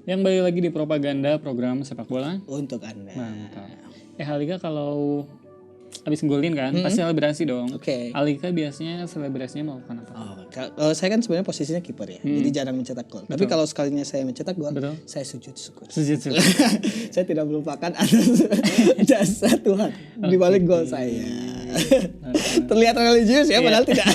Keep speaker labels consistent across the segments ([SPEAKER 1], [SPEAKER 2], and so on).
[SPEAKER 1] Yang balik lagi di propaganda program sepak bola
[SPEAKER 2] untuk Anda.
[SPEAKER 1] mantap. Halika kalau habis golin kan pasti selebrasi dong.
[SPEAKER 2] Oke.
[SPEAKER 1] Halika biasanya selebrasinya melakukan apa?
[SPEAKER 2] Kalau saya kan sebenarnya posisinya kiper ya, jadi jarang mencetak gol. Tapi kalau sekalinya saya mencetak gol,
[SPEAKER 1] Betul.
[SPEAKER 2] saya sujud syukur.
[SPEAKER 1] Sujud.
[SPEAKER 2] Saya tidak melupakan atas jasa Tuhan di balik gol saya. Terlihat religius ya, padahal tidak.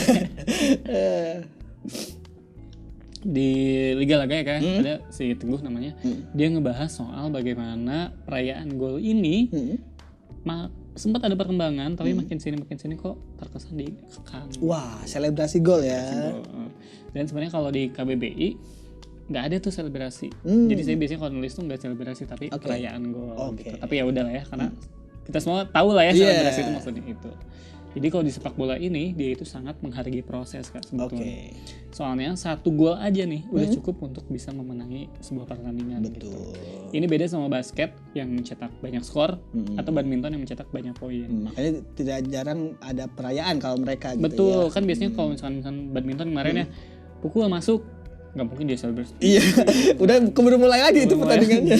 [SPEAKER 1] Di Liga Laga ya kan ada si Teguh namanya. Dia ngebahas soal bagaimana perayaan gol ini sempat ada perkembangan tapi makin sini kok terkesan dikekang.
[SPEAKER 2] Wah, selebrasi gol ya.
[SPEAKER 1] Dan sebenarnya kalau di KBBI nggak ada tuh selebrasi. Jadi saya biasanya kalau nulis tuh nggak selebrasi tapi perayaan gol gitu. Tapi ya udah lah ya karena kita semua tahu lah ya selebrasi itu maksudnya itu. Jadi kalau di sepak bola ini dia itu sangat menghargai proses Kak sebetulnya. Soalnya 1 gol aja nih udah cukup untuk bisa memenangi sebuah pertandingan gitu. Ini beda sama basket yang mencetak banyak skor atau badminton yang mencetak banyak poin.
[SPEAKER 2] Makanya tidak jarang ada perayaan kalau mereka gitu.
[SPEAKER 1] Betul, kan biasanya kalau misalkan badminton kemarin ya pukul masuk nggak mungkin dia selebrasi.
[SPEAKER 2] Iya, udah keburu mulai lagi itu pertandingannya.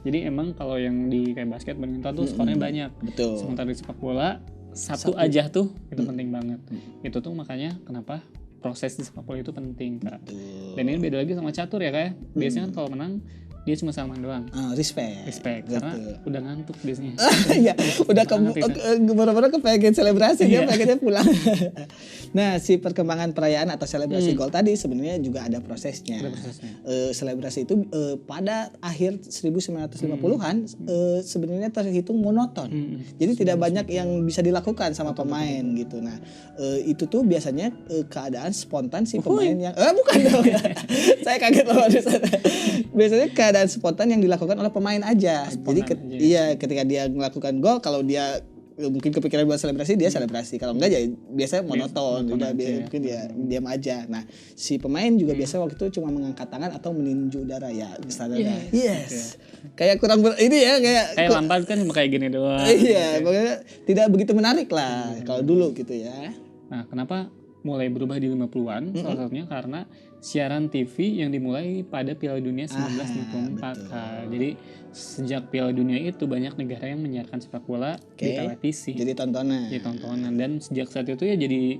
[SPEAKER 1] Jadi emang kalau yang di kayak basket badminton tuh skornya banyak.
[SPEAKER 2] Betul.
[SPEAKER 1] Sementara di sepak bola satu aja tuh itu penting banget. Itu tuh makanya kenapa proses di sepak bola itu penting Kak. Dan ini beda lagi sama catur ya Kak. Biasanya kan kalau menang dia cuma salaman doang. Respect karena udah ngantuk biasanya.
[SPEAKER 2] Iya, udah bener-bener kepengen selebrasi dia pengennya pulang. Nah, si perkembangan perayaan atau selebrasi gol tadi sebenarnya juga ada prosesnya. Selebrasi itu pada akhir 1950-an sebenarnya terhitung monoton. Jadi tidak banyak yang bisa dilakukan sama pemain gitu. Nah, itu tuh biasanya keadaan spontan si pemain yang bukan dong. Saya kaget loh di sana. Biasanya keadaan spontan yang dilakukan oleh pemain aja. Jadi ketika dia melakukan gol, kalau dia mungkin kepikiran buat selebrasi dia selebrasi, kalau enggak ya biasanya monoton udah mungkin dia diam aja. Nah si pemain juga biasa waktu itu cuma mengangkat tangan atau meninju udara ya standar. Kayak kurang ini ya kayak
[SPEAKER 1] Lampard kan cuma kayak gini doang.
[SPEAKER 2] Iya pokoknya tidak begitu menarik lah kalau dulu gitu ya.
[SPEAKER 1] Nah kenapa mulai berubah di 50-an salah satunya karena siaran TV yang dimulai pada Piala Dunia 1954. Jadi sejak Piala Dunia itu banyak negara yang menyiarkan sepak bola di televisi.
[SPEAKER 2] Jadi tontonan.
[SPEAKER 1] Dan sejak saat itu ya jadi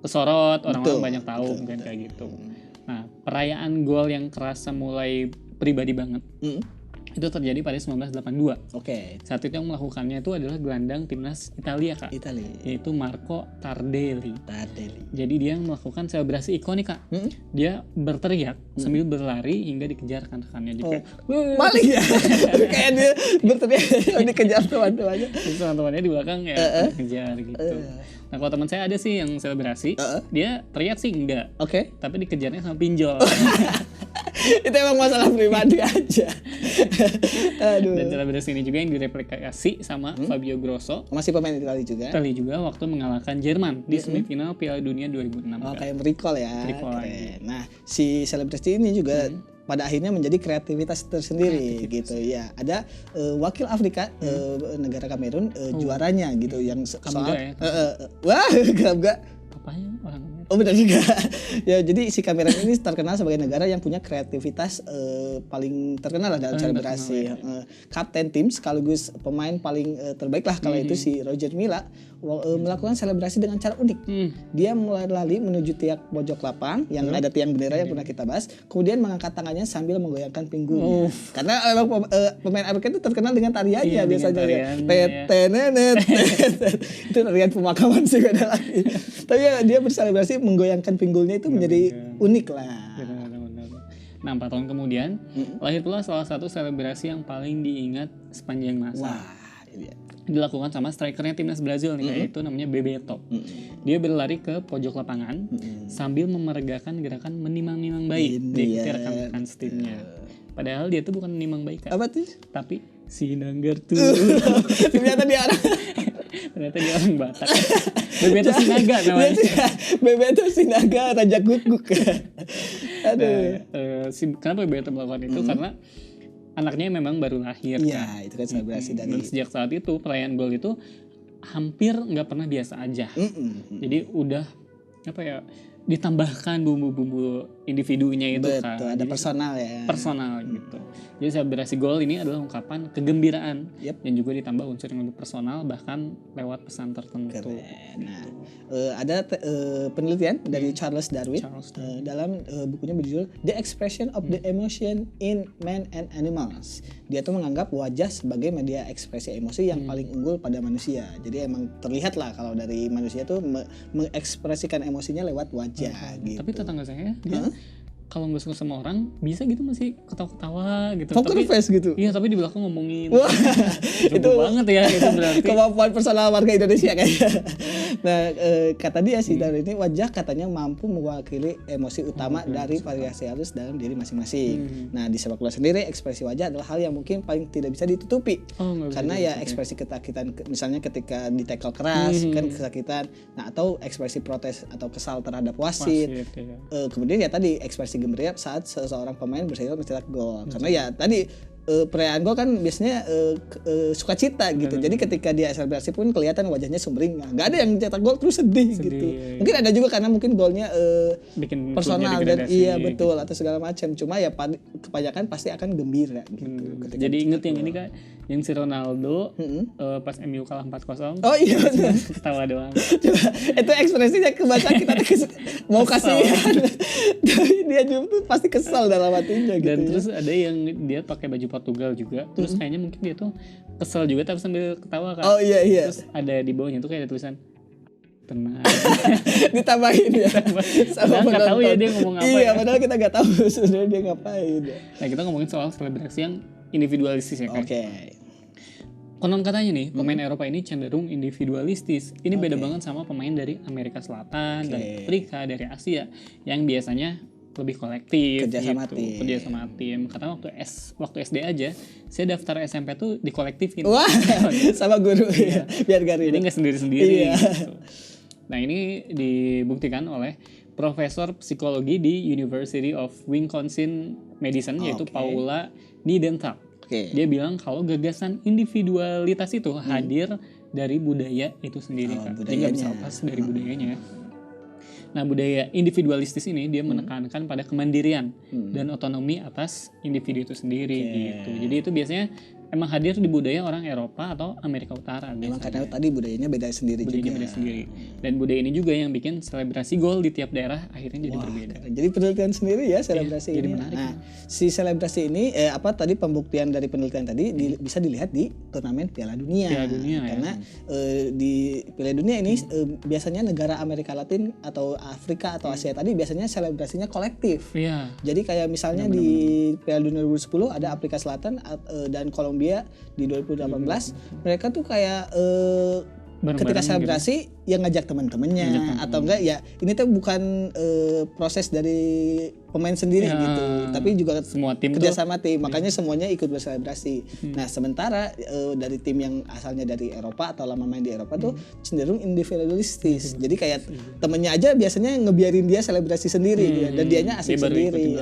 [SPEAKER 1] kesorot, orang-orang banyak tahu mungkin kayak gitu. Nah, perayaan gol yang kerasa mulai pribadi banget. Itu terjadi pada 1982. Saat itu yang melakukannya itu adalah gelandang timnas Italia Kak. Yaitu Marco Tardelli. Jadi dia melakukan selebrasi ikonik Kak. Dia berteriak sambil berlari hingga dikejar rekan-rekannya.
[SPEAKER 2] Maling ya. Kayak dia berteriak dikejar teman-temannya.
[SPEAKER 1] Teman-temannya di belakang ya dikejar gitu. Nah kalau teman saya ada sih yang selebrasi, dia teriak sih enggak. Tapi dikejarnya sama pinjol.
[SPEAKER 2] Itu emang masalah pribadi aja. Aduh.
[SPEAKER 1] Dan selebrasi ini juga yang direplikasi sama Fabio Grosso.
[SPEAKER 2] Masih pemain Italia juga
[SPEAKER 1] waktu mengalahkan Jerman di semifinal Piala Dunia 2006.
[SPEAKER 2] Kayak recall ya. Nah, si selebrasi ini juga pada akhirnya menjadi kreativitas tersendiri gitu ya. Ada wakil Afrika negara Kamerun juaranya gitu yang soal Kamga.
[SPEAKER 1] Papanya orang
[SPEAKER 2] benar juga. Ya jadi si Kamerun ini terkenal sebagai negara yang punya kreativitas paling terkenal lah dalam selebrasi. Kapten tim sekaligus pemain paling terbaik lah kalau itu si Roger Milla melakukan selebrasi dengan cara unik. Dia mulai lari menuju tiang pojok lapang yang ada tiang bendera yang pernah kita bahas, kemudian mengangkat tangannya sambil menggoyangkan pinggulnya. Karena pemain Afrika itu terkenal dengan tariannya biasanya ya. Itu tarian pemakaman sih beda lagi. Tapi ya, dia berselebrasi menggoyangkan pinggulnya itu menjadi unik lah.
[SPEAKER 1] Nah 4 tahun kemudian lahir pula salah satu selebrasi yang paling diingat sepanjang masa. Dilakukan sama strikernya timnas Brazil nih, yaitu namanya Bebeto. Dia berlari ke pojok lapangan sambil memeragakan gerakan menimang-nimang bayi diikuti rekan-rekan setimnya. Padahal dia tuh bukan menimang bayi Kak.
[SPEAKER 2] Apa tuh?
[SPEAKER 1] Tapi Sinanggar tuh.
[SPEAKER 2] Ternyata dia
[SPEAKER 1] orang Batak. Bebeto Sinaga namanya.
[SPEAKER 2] Bebeto Sinaga Raja Guguk. Aduh.
[SPEAKER 1] Kenapa Bebeto melakukan itu? Karena anaknya memang baru lahir.
[SPEAKER 2] Iya, itu kan selebrasi dari.
[SPEAKER 1] Dan sejak saat itu perayaan gol itu hampir nggak pernah biasa aja. Jadi udah ditambahkan bumbu-bumbu individunya itu.
[SPEAKER 2] Betul,
[SPEAKER 1] kan.
[SPEAKER 2] ada personal ya.
[SPEAKER 1] Personal gitu. Jadi selebrasi gol ini adalah ungkapan kegembiraan yang juga ditambah unsur yang lebih personal bahkan lewat pesan tertentu.
[SPEAKER 2] Keren. Nah, ada penelitian dari Charles Darwin dalam bukunya berjudul The Expression of the Emotion in Man and Animals. Dia tuh menganggap wajah sebagai media ekspresi emosi yang paling unggul pada manusia. Jadi emang terlihat lah kalau dari manusia tuh mengekspresikan emosinya lewat wajah gitu.
[SPEAKER 1] Tapi tetangga saya dia kalau nggak suka sama orang bisa gitu masih ketawa-ketawa gitu.
[SPEAKER 2] Poker face gitu.
[SPEAKER 1] Iya, tapi di belakang ngomongin.
[SPEAKER 2] Wah,
[SPEAKER 1] itu banget ya itu berarti.
[SPEAKER 2] Kemampuan personal warga Indonesia kayaknya. Nah, kata dia sih dari ini wajah katanya mampu mewakili emosi utama dari variasi halus dalam diri masing-masing. Nah, di sepak bola sendiri ekspresi wajah adalah hal yang mungkin paling tidak bisa ditutupi. Karena ya ekspresi ketakutan misalnya ketika di tackle keras kan kesakitan. Nah, atau ekspresi protes atau kesal terhadap wasit. Kemudian ya tadi ekspresi gembira saat seseorang pemain berhasil mencetak gol. Karena ya tadi perayaan gol kan biasanya sukacita gitu. Jadi ketika dia selebrasi pun kelihatan wajahnya sumringah. Gak ada yang cetak gol terus sedih gitu.
[SPEAKER 1] Iya.
[SPEAKER 2] Mungkin ada juga karena mungkin golnya
[SPEAKER 1] bikin
[SPEAKER 2] personal dan iya betul atau segala macam. Cuma ya kebanyakan pasti akan gembira gitu.
[SPEAKER 1] Jadi inget yang ini Kak, yang si Ronaldo pas MU kalah 4-0.
[SPEAKER 2] Oh iya betul.
[SPEAKER 1] Ketawa doang.
[SPEAKER 2] Coba itu ekspresinya kebaca kita mau kasihan. Tapi dia juga tuh pasti kesal dalam hatinya gitu.
[SPEAKER 1] Dan terus ada yang dia pakai baju Portugal juga. Terus kayaknya mungkin dia tuh kesel juga tapi sambil ketawa kan.
[SPEAKER 2] Oh iya.
[SPEAKER 1] Terus ada di bawahnya tuh kayak ada tulisan tenang.
[SPEAKER 2] Ditambahin ya.
[SPEAKER 1] Sama nggak tahu ya dia ngomong apa.
[SPEAKER 2] Iya, padahal kita nggak tahu sebenarnya dia ngapain.
[SPEAKER 1] Nah, kita ngomongin soal selebrasi yang individualistis ya kan.
[SPEAKER 2] Oke.
[SPEAKER 1] Konon katanya nih, pemain Eropa ini cenderung individualistis. Ini beda banget sama pemain dari Amerika Selatan, dari Afrika, dari Asia yang biasanya lebih kolektif
[SPEAKER 2] kerja
[SPEAKER 1] sama tim. Karena waktu SD aja saya daftar SMP tuh dikolektifin.
[SPEAKER 2] Wah, sama guru ya, biar gak ribet.
[SPEAKER 1] Jadi nggak sendiri-sendiri.
[SPEAKER 2] Iya.
[SPEAKER 1] Gitu. Nah, ini dibuktikan oleh profesor psikologi di University of Wisconsin Madison yaitu Paula Niedenthal. Dia bilang kalau gagasan individualitas itu hadir dari budaya itu sendiri kan. Jadi nggak bisa lepas dari budayanya. Nah, budaya individualistis ini dia menekankan pada kemandirian dan otonomi atas individu itu sendiri gitu. Jadi itu biasanya emang hadir di budaya orang Eropa atau Amerika Utara.
[SPEAKER 2] Memang karena tadi budayanya beda sendiri juga.
[SPEAKER 1] Beda sendiri. Dan budaya ini juga yang bikin selebrasi gol di tiap daerah akhirnya jadi berbeda.
[SPEAKER 2] Jadi penelitian sendiri ya selebrasi ini.
[SPEAKER 1] Jadi menarik.
[SPEAKER 2] Nah, si selebrasi ini tadi pembuktian dari penelitian tadi bisa dilihat di turnamen Piala Dunia. Karena di Piala Dunia ini biasanya negara Amerika Latin atau Afrika atau Asia tadi biasanya selebrasinya kolektif.
[SPEAKER 1] Iya.
[SPEAKER 2] Jadi kayak misalnya di Piala Dunia 2010 ada Afrika Selatan dan Kolombia di 2018 mereka tuh kayak ketika selebrasi gitu. Yang ngajak teman-temannya atau enggak ya ini tuh bukan proses dari pemain sendiri gitu tapi juga
[SPEAKER 1] semua tim
[SPEAKER 2] kerjasama tim makanya semuanya ikut berselebrasi. Nah sementara dari tim yang asalnya dari Eropa atau lama main di Eropa tuh cenderung individualistis. Jadi kayak temennya aja biasanya ngebiarin dia selebrasi sendiri dan dianya asik sendiri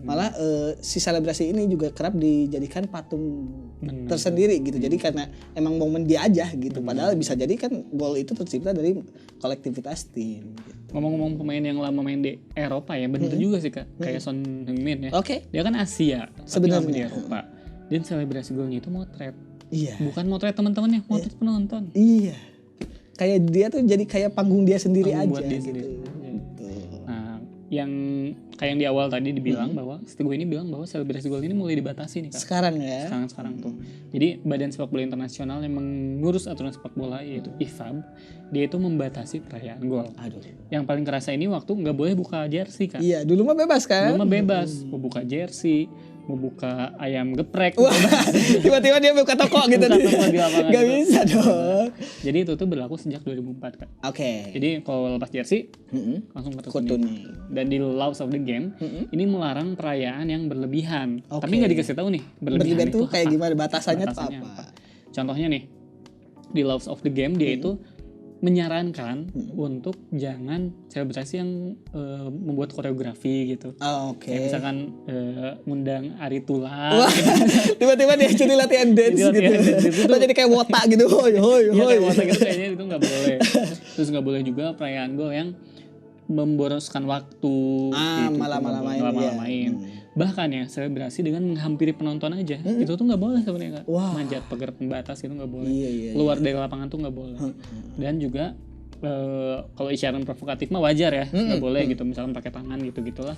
[SPEAKER 2] malah si selebrasi ini juga kerap dijadikan patung tersendiri gitu. Jadi karena emang momen dia aja gitu padahal bisa jadi kan gol itu tercipta dari kolektivitas tim gitu.
[SPEAKER 1] Ngomong-ngomong pemain yang lama main di Eropa ya bener juga sih Kak. Kayak Son Heung-min ya. Dia kan Asia sebenarnya di Eropa. Dan selebrasi golnya itu motret.
[SPEAKER 2] Iya.
[SPEAKER 1] Bukan motret teman-temannya, motret penonton.
[SPEAKER 2] Iya. Kayak dia tuh jadi kayak panggung dia sendiri aja
[SPEAKER 1] buat dia
[SPEAKER 2] gitu.
[SPEAKER 1] Sendiri. Nah, yang kayak yang di awal tadi dibilang bahwa Stego ini bilang bahwa selebrasi gol ini mulai dibatasi nih Kak.
[SPEAKER 2] Sekarang ya.
[SPEAKER 1] Sekarang tuh. Jadi Badan Sepak Bola Internasional yang mengurus aturan sepak bola yaitu IFAB, dia itu membatasi perayaan gol. Yang paling kerasa ini waktu nggak boleh buka jersey Kak.
[SPEAKER 2] Iya, dulu mah bebas kan?
[SPEAKER 1] Dulu mah bebas, mau buka jersey, mau buka ayam geprek.
[SPEAKER 2] Tiba-tiba dia buka toko gitu. Gak bisa dong.
[SPEAKER 1] Jadi itu tuh berlaku sejak 2004 Kak. Jadi kalau lepas jersey langsung kartu kuning. Dan di Laws of the Game ini melarang perayaan yang berlebihan. Tapi nggak dikasih tahu nih berlebihan itu
[SPEAKER 2] kayak gimana batasannya tuh apa?
[SPEAKER 1] Contohnya nih di Laws of the Game dia itu menyarankan untuk jangan selebrasi yang membuat koreografi gitu. Kayak misalkan ngundang Ari Tulang.
[SPEAKER 2] Tiba-tiba dia jadi latihan dance gitu. Jadi kayak wota gitu. Hoi.
[SPEAKER 1] Kayak wota gitu kayaknya itu nggak boleh. Terus nggak boleh juga perayaan gol yang memboroskan waktu gitu, malam-main. Bahkan ya selebrasi dengan menghampiri penonton aja itu tuh nggak boleh sebenarnya, manjat pagar pembatas itu nggak boleh, keluar dari lapangan tuh nggak boleh. Dan juga kalau isyarat provokatif mah wajar ya, nggak boleh gitu, misalkan pakai tangan gitu-gitulah.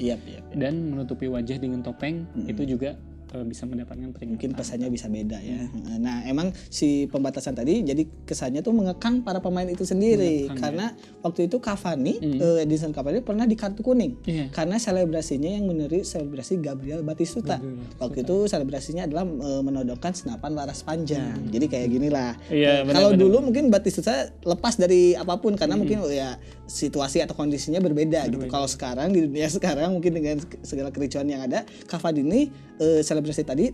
[SPEAKER 1] Dan menutupi wajah dengan topeng itu juga bisa mendapatkan peringatan.
[SPEAKER 2] Mungkin pesannya bisa beda ya. Nah, emang si pembatasan tadi jadi kesannya tuh mengekang para pemain itu sendiri karena waktu itu Cavani, Edinson Cavani pernah di kartu kuning karena selebrasinya yang meniru selebrasi Gabriel Batistuta. Waktu itu selebrasinya adalah menodongkan senapan laras panjang. Jadi kayak gini lah. Kalau dulu mungkin Batistuta lepas dari apapun karena mungkin ya situasi atau kondisinya berbeda gitu. Kalau sekarang di dunia sekarang mungkin dengan segala kericuan yang ada, Cavani ini selebrasi tadi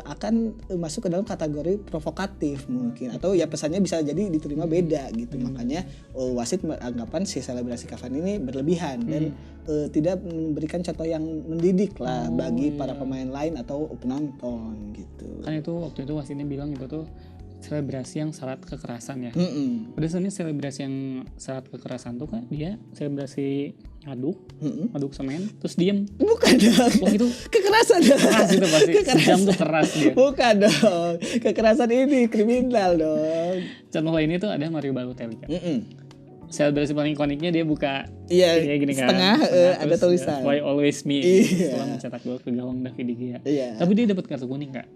[SPEAKER 2] akan masuk ke dalam kategori provokatif mungkin, atau ya pesannya bisa jadi diterima beda gitu. Makanya wasit beranggapan si selebrasi Cavani ini berlebihan dan tidak memberikan contoh yang mendidik lah bagi para pemain lain atau penonton gitu.
[SPEAKER 1] Kan itu waktu itu wasitnya bilang itu tuh selebrasi yang syarat kekerasan ya. Padahal sebenarnya selebrasi yang syarat kekerasan tuh kan dia selebrasi aduk semen terus diem.
[SPEAKER 2] Bukan dong.
[SPEAKER 1] Wah itu
[SPEAKER 2] kekerasan dong.
[SPEAKER 1] Keras itu pasti. Sejam tuh keras dia.
[SPEAKER 2] Bukan dong. Kekerasan ini kriminal dong.
[SPEAKER 1] Contoh ini tuh ada Mario Balotelli kan. Selebrasi paling ikoniknya dia buka
[SPEAKER 2] kayak
[SPEAKER 1] gini kan.
[SPEAKER 2] Setengah ada tulisan
[SPEAKER 1] Why always me setelah mencetak gol ke gawang David De Gea. Tapi dia dapat kartu kuning Kak.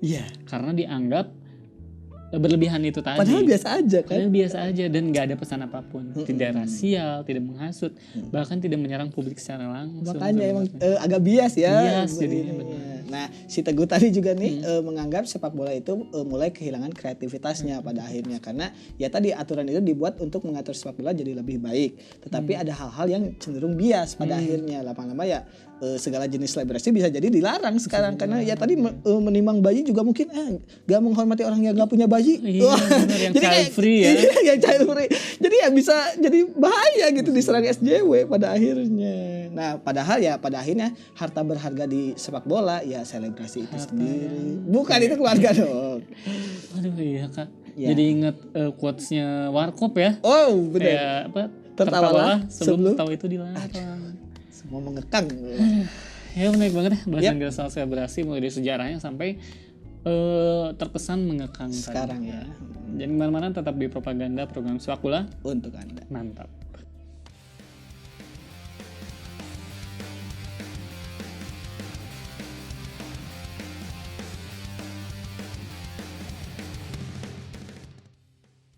[SPEAKER 1] Karena dianggap berlebihan itu tadi.
[SPEAKER 2] Padahal biasa aja kan.
[SPEAKER 1] Padahal biasa aja dan nggak ada pesan apapun. Tidak rasial, tidak menghasut, bahkan tidak menyerang publik secara langsung.
[SPEAKER 2] Makanya emang agak bias ya.
[SPEAKER 1] Bias jadinya benar.
[SPEAKER 2] Nah, si Teguh tadi juga nih menganggap sepak bola itu mulai kehilangan kreativitasnya pada akhirnya karena ya tadi aturan itu dibuat untuk mengatur sepak bola jadi lebih baik. Tetapi ada hal-hal yang cenderung bias pada akhirnya. Lama-lama ya segala jenis selebrasi bisa jadi dilarang sekarang karena ya tadi menimang bayi juga mungkin gak menghormati orang yang gak punya bayi.
[SPEAKER 1] Yang child free ya.
[SPEAKER 2] Yang child free. Jadi ya bisa jadi bahaya gitu diserang SJW pada akhirnya. Nah, padahal ya pada akhirnya harta berharga di sepak bola ya selebrasi itu sendiri. Bukan itu keluarga dong.
[SPEAKER 1] Aduh iya Kak. Jadi ingat quotes-nya Warkop ya.
[SPEAKER 2] Oh, benar.
[SPEAKER 1] Kayak apa?
[SPEAKER 2] Tertawalah sebelum
[SPEAKER 1] tahu itu dilarang.
[SPEAKER 2] Semua mengekang.
[SPEAKER 1] Ya menarik banget ya bahasan soal selebrasi mulai dari sejarahnya sampai terkesan mengekang
[SPEAKER 2] sekarang ya.
[SPEAKER 1] Jadi mana-mana tetap di propaganda program sepak bola
[SPEAKER 2] untuk Anda.
[SPEAKER 1] Mantap.